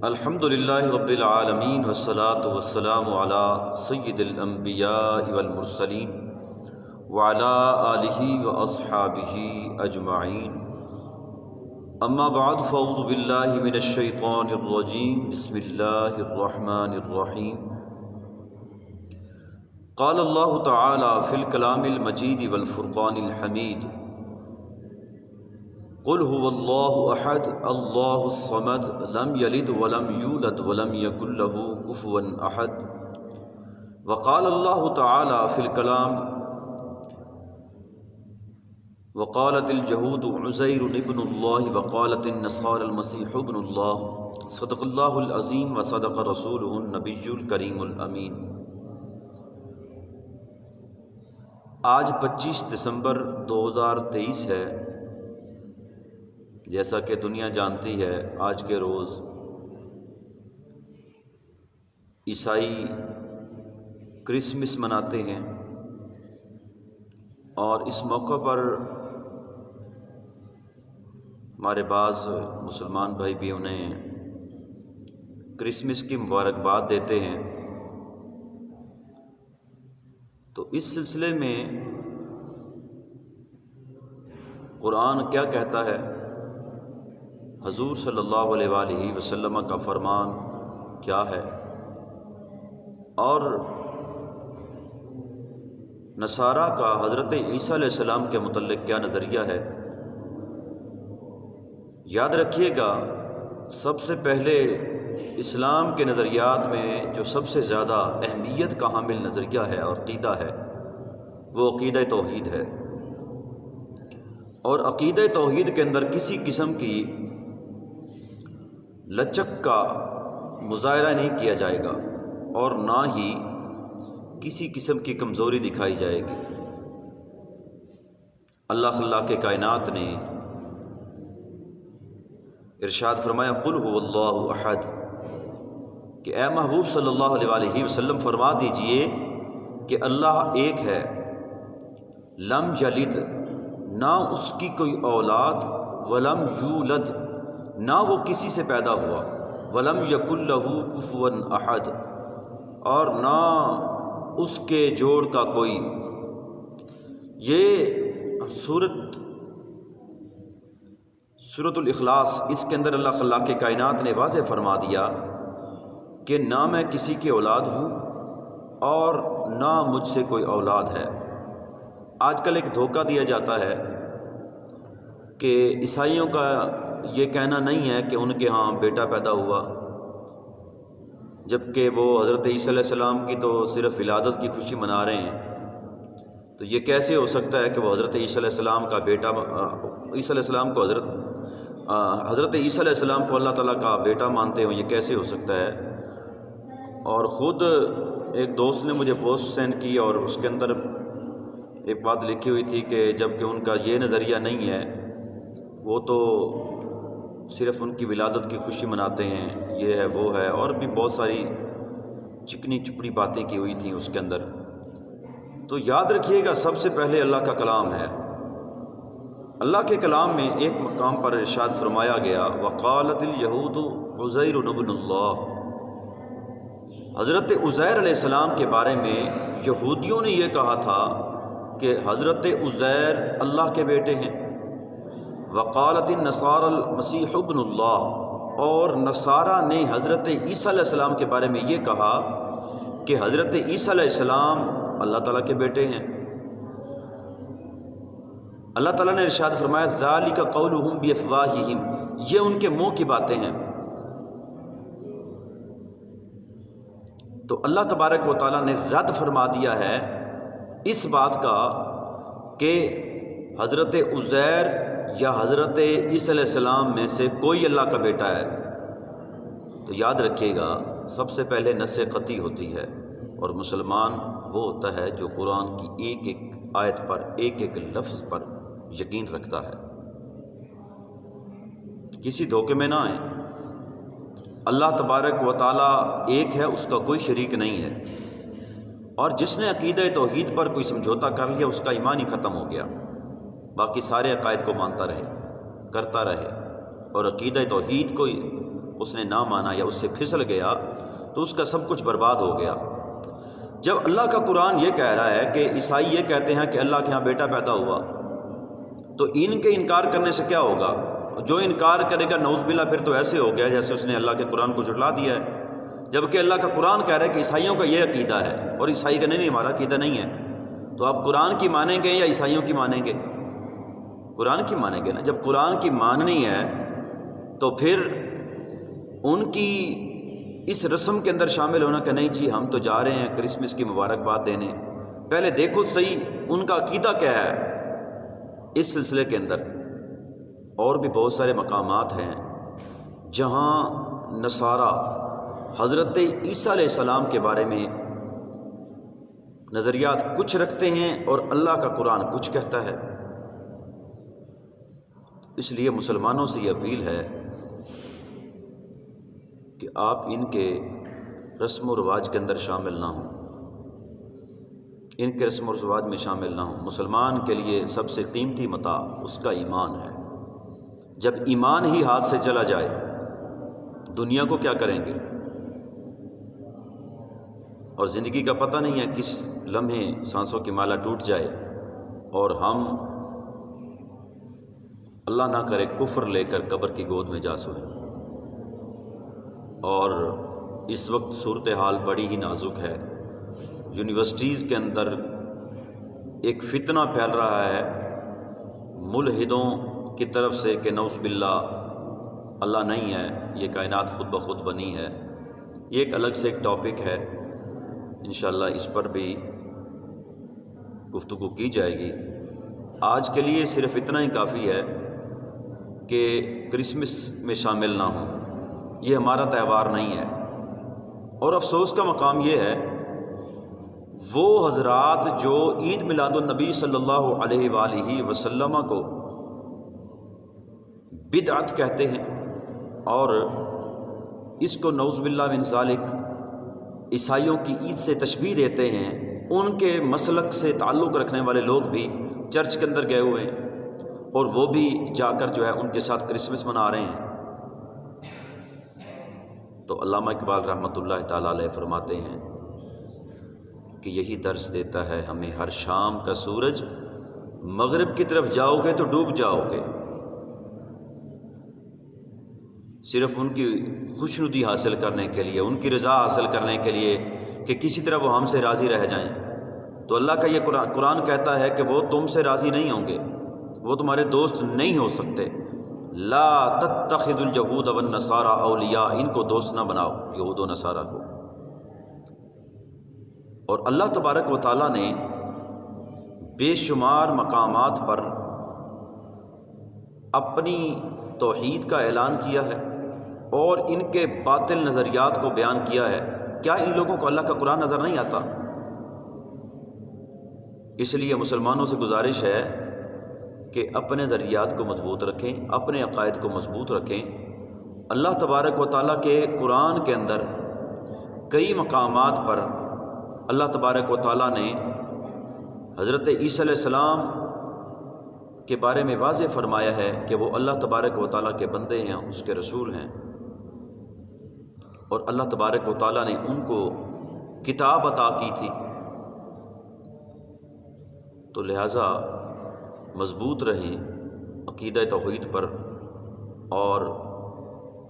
الحمد للہ رب العالمین والصلاة والسلام علی سید الانبیاء والمرسلین وعلی آلہ واصحابہ اجمعین، اما بعد فاعوذ باللہ من الشیطان الرجیم، بسم اللہ الرحمن الرحیم۔ قال اللہ تعالی فی الکلام المجید والفرقان الحمید، قل هو اللہ احد اللہ الصمد لم یلد ولم یولد ولم یکن له کفوا احد۔ وقال اللہ تعالی فی الکلام وقالت الجہود عزیر ابن اللہ وقالت النصارى المسیح ابن اللہ، صدق اللہ العظیم وصدق رسولہ النبی الکریم الامین۔ آج 25 دسمبر 2023 ہے۔ جیسا کہ دنیا جانتی ہے، آج کے روز عیسائی کرسمس مناتے ہیں، اور اس موقع پر ہمارے بعض مسلمان بھائی بھی انہیں کرسمس کی مبارکباد دیتے ہیں۔ تو اس سلسلے میں قرآن کیا کہتا ہے، حضور صلی اللہ علیہ وآلہ وسلم کا فرمان کیا ہے، اور نصارہ کا حضرت عیسیٰ علیہ السلام کے متعلق کیا نظریہ ہے۔ یاد رکھیے گا، سب سے پہلے اسلام کے نظریات میں جو سب سے زیادہ اہمیت کا حامل نظریہ ہے اور عقیدہ ہے، وہ عقیدہ توحید ہے، اور عقیدہ توحید کے اندر کسی قسم کی لچک کا مظاہرہ نہیں کیا جائے گا، اور نہ ہی کسی قسم کی کمزوری دکھائی جائے گی۔ اللہ خلاق کائنات نے ارشاد فرمایا، قل هو اللہ احد، کہ اے محبوب صلی اللہ علیہ وآلہ وسلم فرما دیجئے کہ اللہ ایک ہے، لم یلد، نہ اس کی کوئی اولاد، ولم یولد، نہ وہ کسی سے پیدا ہوا، ولم یکن لہ کفوا احد، اور نہ اس کے جوڑ کا کوئی۔ یہ سورۃ الاخلاص، اس کے اندر اللہ خلاق کائنات نے واضح فرما دیا کہ نہ میں کسی کی اولاد ہوں اور نہ مجھ سے کوئی اولاد ہے۔ آج کل ایک دھوکہ دیا جاتا ہے کہ عیسائیوں کا یہ کہنا نہیں ہے کہ ان کے ہاں بیٹا پیدا ہوا، جبکہ وہ حضرت عیسیٰ علیہ السلام کی تو صرف ولادت کی خوشی منا رہے ہیں۔ تو یہ کیسے ہو سکتا ہے کہ وہ حضرت عیسیٰ علیہ السلام کا بیٹا، عیسیٰ علیہ السلام کو حضرت عیسیٰ علیہ السلام کو اللہ تعالیٰ کا بیٹا مانتے ہوں؟ یہ کیسے ہو سکتا ہے؟ اور خود ایک دوست نے مجھے پوسٹ سینڈ کی، اور اس کے اندر ایک بات لکھی ہوئی تھی کہ جب کہ ان کا یہ نظریہ نہیں ہے، وہ تو صرف ان کی ولادت کی خوشی مناتے ہیں، یہ ہے وہ ہے، اور بھی بہت ساری چکنی چپڑی باتیں کی ہوئی تھیں اس کے اندر۔ تو یاد رکھیے گا، سب سے پہلے اللہ کا کلام ہے۔ اللہ کے کلام میں ایک مقام پر ارشاد فرمایا گیا، وقالت الجہود عزیر ابن اللہ، حضرت عزیر علیہ السلام کے بارے میں یہودیوں نے یہ کہا تھا کہ حضرت عزیر اللہ کے بیٹے ہیں۔ وقالت النصارى المسیح ابن اللہ، اور نصارہ نے حضرت عیسیٰ علیہ السلام کے بارے میں یہ کہا کہ حضرت عیسیٰ علیہ السلام اللہ تعالیٰ کے بیٹے ہیں۔ اللہ تعالیٰ نے ارشاد فرمایا، ذالک قولہم بافواہہم، یہ ان کے منہ کی باتیں ہیں۔ تو اللہ تبارک و تعالیٰ نے رد فرما دیا ہے اس بات کا کہ حضرت عزیر یا حضرت عیسیٰ علیہ السلام میں سے کوئی اللہ کا بیٹا ہے۔ تو یاد رکھیے گا، سب سے پہلے نص قطعی ہوتی ہے، اور مسلمان وہ ہوتا ہے جو قرآن کی ایک ایک آیت پر، ایک ایک لفظ پر یقین رکھتا ہے۔ کسی دھوکے میں نہ آئیں۔ اللہ تبارک و تعالیٰ ایک ہے، اس کا کوئی شریک نہیں ہے، اور جس نے عقیدہ توحید پر کوئی سمجھوتا کر لیا، اس کا ایمان ہی ختم ہو گیا۔ باقی سارے عقائد کو مانتا رہے، کرتا رہے، اور عقیدہ توحید کو اس نے نہ مانا یا اس سے پھسل گیا تو اس کا سب کچھ برباد ہو گیا۔ جب اللہ کا قرآن یہ کہہ رہا ہے کہ عیسائی یہ کہتے ہیں کہ اللہ کے ہاں بیٹا پیدا ہوا، تو ان کے انکار کرنے سے کیا ہوگا؟ جو انکار کرے گا نعوذ باللہ پھر تو ایسے ہو گیا جیسے اس نے اللہ کے قرآن کو جھٹلا دیا ہے، جبکہ اللہ کا قرآن کہہ رہا ہے کہ عیسائیوں کا یہ عقیدہ ہے، اور عیسائی کا نہیں، ہمارا عقیدہ نہیں ہے۔ تو آپ قرآن کی مانیں گے یا عیسائیوں کی مانیں گے؟ قرآن کی مانیں گے نا۔ جب قرآن کی ماننی ہے تو پھر ان کی اس رسم کے اندر شامل ہونا کہ نہیں جی ہم تو جا رہے ہیں کرسمس کی مبارکباد دینے، پہلے دیکھو صحیح ان کا عقیدہ کیا ہے اس سلسلے کے اندر۔ اور بھی بہت سارے مقامات ہیں جہاں نصارہ حضرت عیسیٰ علیہ السلام کے بارے میں نظریات کچھ رکھتے ہیں اور اللہ کا قرآن کچھ کہتا ہے۔ اس لیے مسلمانوں سے یہ اپیل ہے کہ آپ ان کے رسم و رواج کے اندر شامل نہ ہوں، ان کے رسم و رواج میں شامل نہ ہوں۔ مسلمان کے لیے سب سے قیمتی متاع اس کا ایمان ہے۔ جب ایمان ہی ہاتھ سے چلا جائے دنیا کو کیا کریں گے؟ اور زندگی کا پتہ نہیں ہے، کس لمحے سانسوں کی مالا ٹوٹ جائے اور ہم اللہ نہ کرے کفر لے کر قبر کی گود میں جا سوئیں۔ اور اس وقت صورتحال بڑی ہی نازک ہے۔ یونیورسٹیز کے اندر ایک فتنہ پھیل رہا ہے ملحدوں کی طرف سے کہ نعوذ باللہ اللہ نہیں ہے، یہ کائنات خود بخود بنی ہے۔ یہ ایک الگ سے ایک ٹاپک ہے، انشاءاللہ اس پر بھی گفتگو کی جائے گی۔ آج کے لیے صرف اتنا ہی کافی ہے کہ کرسمس میں شامل نہ ہوں، یہ ہمارا تہوار نہیں ہے۔ اور افسوس کا مقام یہ ہے وہ حضرات جو عید میلاد النبی صلی اللہ علیہ وآلہ وسلم کو بدعت کہتے ہیں اور اس کو نعوذ باللہ من ذالک عیسائیوں کی عید سے تشبیہ دیتے ہیں، ان کے مسلک سے تعلق رکھنے والے لوگ بھی چرچ کے اندر گئے ہوئے ہیں اور وہ بھی جا کر جو ہے ان کے ساتھ کرسمس منا رہے ہیں۔ تو علامہ اقبال رحمۃ اللہ تعالیٰ علیہ فرماتے ہیں کہ یہی درس دیتا ہے ہمیں ہر شام کا سورج، مغرب کی طرف جاؤ گے تو ڈوب جاؤ گے۔ صرف ان کی خوشنودی حاصل کرنے کے لیے، ان کی رضا حاصل کرنے کے لیے کہ کسی طرح وہ ہم سے راضی رہ جائیں۔ تو اللہ کا یہ قرآن کہتا ہے کہ وہ تم سے راضی نہیں ہوں گے، وہ تمہارے دوست نہیں ہو سکتے۔ لا تتخذوا اليہود والنصارى اولیاء، ان کو دوست نہ بناؤ یہود و نصارہ کو۔ اور اللہ تبارک و تعالیٰ نے بے شمار مقامات پر اپنی توحید کا اعلان کیا ہے اور ان کے باطل نظریات کو بیان کیا ہے۔ کیا ان لوگوں کو اللہ کا قرآن نظر نہیں آتا؟ اس لیے مسلمانوں سے گزارش ہے کہ اپنے نظریات کو مضبوط رکھیں، اپنے عقائد کو مضبوط رکھیں۔ اللہ تبارک و تعالیٰ کے قرآن کے اندر کئی مقامات پر اللہ تبارک و تعالیٰ نے حضرت عیسیٰ علیہ السلام کے بارے میں واضح فرمایا ہے کہ وہ اللہ تبارک و تعالیٰ کے بندے ہیں، اس کے رسول ہیں، اور اللہ تبارک و تعالیٰ نے ان کو کتاب عطا کی تھی۔ تو لہٰذا مضبوط رہیں عقیدہ توحید پر، اور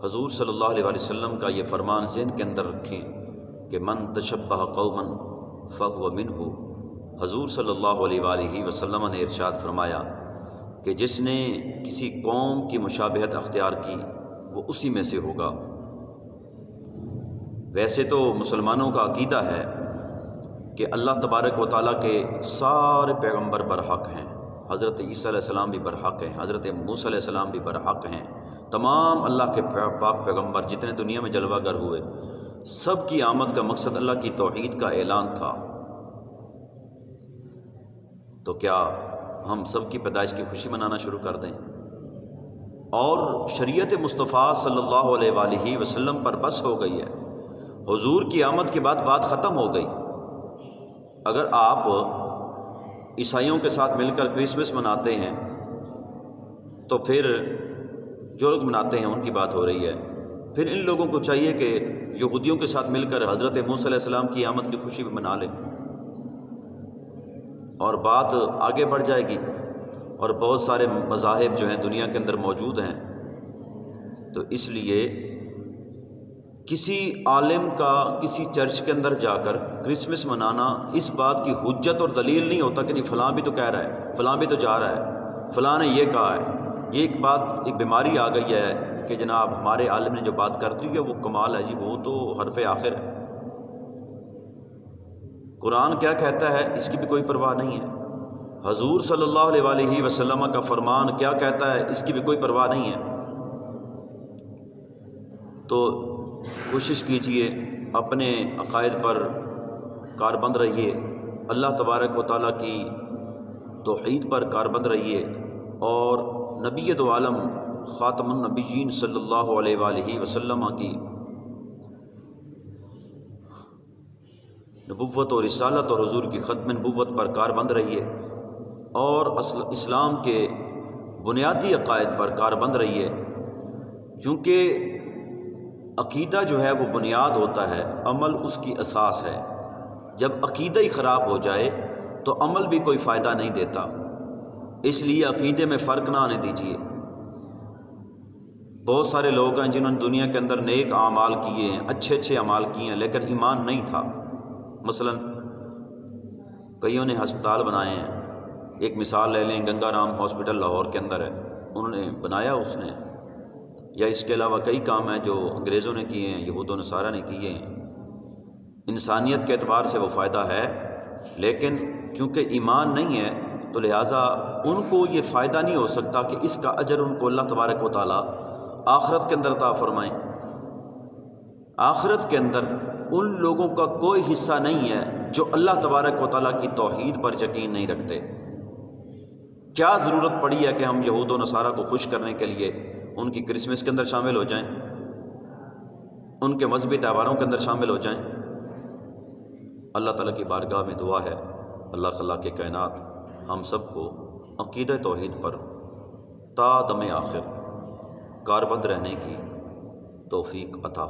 حضور صلی اللہ علیہ وسلم کا یہ فرمان ذہن کے اندر رکھیں کہ من تشبہ قوما فہو منہ۔ حضور صلی اللہ علیہ وآلہ وسلم نے ارشاد فرمایا کہ جس نے کسی قوم کی مشابہت اختیار کی وہ اسی میں سے ہوگا۔ ویسے تو مسلمانوں کا عقیدہ ہے کہ اللہ تبارک و تعالیٰ کے سارے پیغمبر برحق ہیں، حضرت عیسیٰ علیہ السلام بھی برحق ہیں، حضرت موسیٰ علیہ السلام بھی برحق ہیں، تمام اللہ کے پاک پیغمبر جتنے دنیا میں جلوہ گر ہوئے سب کی آمد کا مقصد اللہ کی توحید کا اعلان تھا۔ تو کیا ہم سب کی پیدائش کی خوشی منانا شروع کر دیں اور شریعت مصطفیٰ صلی اللہ علیہ وآلہ وسلم پر بس ہو گئی ہے؟ حضور کی آمد کے بعد بات ختم ہو گئی۔ اگر آپ عیسائیوں کے ساتھ مل کر کرسمس مناتے ہیں تو پھر جو لوگ مناتے ہیں ان کی بات ہو رہی ہے، پھر ان لوگوں کو چاہیے کہ یہودیوں کے ساتھ مل کر حضرت موسیٰ علیہ السلام کی آمد کی خوشی بھی منا لیں، اور بات آگے بڑھ جائے گی، اور بہت سارے مذاہب جو ہیں دنیا کے اندر موجود ہیں۔ تو اس لیے کسی عالم کا کسی چرچ کے اندر جا کر کرسمس منانا اس بات کی حجت اور دلیل نہیں ہوتا کہ جی فلاں بھی تو کہہ رہا ہے، فلاں بھی تو جا رہا ہے، فلاں نے یہ کہا ہے۔ یہ ایک بات، ایک بیماری آ گئی ہے کہ جناب ہمارے عالم نے جو بات کر دی ہے وہ کمال ہے جی، وہ تو حرف آخر ہے۔ قرآن کیا کہتا ہے اس کی بھی کوئی پرواہ نہیں ہے، حضور صلی اللہ علیہ وآلہ وسلم کا فرمان کیا کہتا ہے اس کی بھی کوئی پرواہ نہیں ہے۔ تو کوشش کیجئے اپنے عقائد پر کاربند رہیے، اللہ تبارک و تعالیٰ کی توحید پر کاربند رہیے، اور نبی دو عالم خاتم النبیین صلی اللہ علیہ وآلہ وسلم کی نبوت اور رسالت اور حضور کی ختم نبوت پر کاربند رہیے، اور اسلام کے بنیادی عقائد پر کاربند رہیے، کیونکہ عقیدہ جو ہے وہ بنیاد ہوتا ہے، عمل اس کی اساس ہے۔ جب عقیدہ ہی خراب ہو جائے تو عمل بھی کوئی فائدہ نہیں دیتا، اس لیے عقیدے میں فرق نہ آنے دیجیے۔ بہت سارے لوگ ہیں جنہوں نے دنیا کے اندر نیک اعمال کیے ہیں، اچھے اچھے اعمال کیے ہیں، لیکن ایمان نہیں تھا۔ مثلا کئیوں نے ہسپتال بنائے ہیں، ایک مثال لے لیں، گنگا رام ہاسپٹل لاہور کے اندر ہے، انہوں نے بنایا اس نے، یا اس کے علاوہ کئی کام ہیں جو انگریزوں نے کیے ہیں، یہود و نصارہ نے کیے ہیں۔ انسانیت کے اعتبار سے وہ فائدہ ہے، لیکن چونکہ ایمان نہیں ہے تو لہٰذا ان کو یہ فائدہ نہیں ہو سکتا کہ اس کا اجر ان کو اللہ تبارک و تعالیٰ آخرت کے اندر عطا فرمائیں۔ آخرت کے اندر ان لوگوں کا کوئی حصہ نہیں ہے جو اللہ تبارک و تعالیٰ کی توحید پر یقین نہیں رکھتے۔ کیا ضرورت پڑی ہے کہ ہم یہود و نصارہ کو خوش کرنے کے لیے ان کی کرسمس کے اندر شامل ہو جائیں، ان کے مذہبی تہواروں کے اندر شامل ہو جائیں؟ اللہ تعالیٰ کی بارگاہ میں دعا ہے اللہ خلاق کائنات ہم سب کو عقیدہ توحید پر تا دم آخر کاربند رہنے کی توفیق عطا